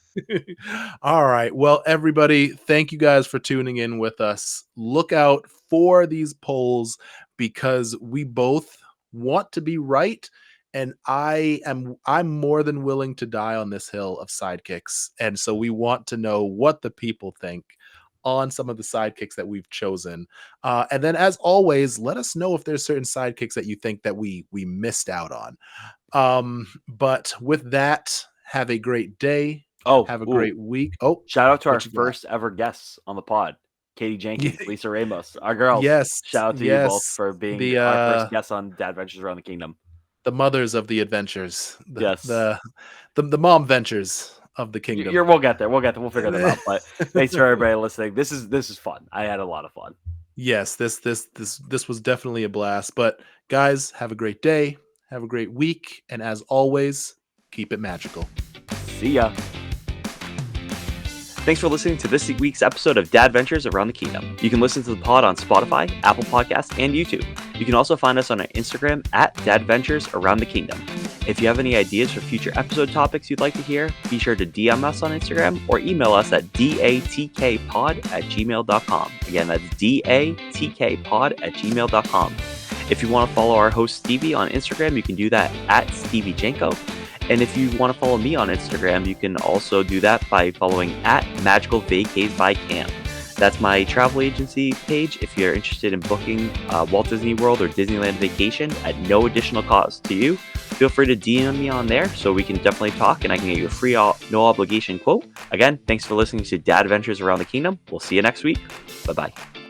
Speaker 1: All right. Well, everybody, thank you guys for tuning in with us. Look out for these polls because we both want to be right and I'm more than willing to die on this hill of sidekicks. And so we want to know what the people think on some of the sidekicks that we've chosen. And then, as always, let us know if there's certain sidekicks that you think that we missed out on. But with that, have a great day.
Speaker 2: Oh,
Speaker 1: have a great week. Oh,
Speaker 2: shout out to our first ever guests on the pod, Katie Jenkins, Lisa Ramos, our girls.
Speaker 1: Yes,
Speaker 2: shout out to you both for being our first guests on Dadventures Around the Kingdom.
Speaker 1: The mothers of the adventures.
Speaker 2: Yes,
Speaker 1: the mom ventures of the kingdom.
Speaker 2: We'll get there. We'll figure them out. But thanks for everybody listening. This is fun. I had a lot of fun.
Speaker 1: Yes, this was definitely a blast. But guys, have a great day. Have a great week. And as always, keep it magical.
Speaker 2: See ya. Thanks for listening to this week's episode of Dadventures Around the Kingdom. You can listen to the pod on Spotify, Apple Podcasts, and YouTube. You can also find us on our Instagram at Dadventures Around the Kingdom. If you have any ideas for future episode topics you'd like to hear, be sure to DM us on Instagram or email us at datkpod@gmail.com. Again, that's datkpod@gmail.com. If you want to follow our host Stevie on Instagram, you can do that at StevieJenko. And if you want to follow me on Instagram, you can also do that by following at Magical Vacays by Cam. That's my travel agency page if you're interested in booking Walt Disney World or Disneyland vacation at no additional cost to you. Feel free to DM me on there so we can definitely talk and I can get you a free, no obligation quote. Again, thanks for listening to Dadventures Around the Kingdom. We'll see you next week. Bye-bye.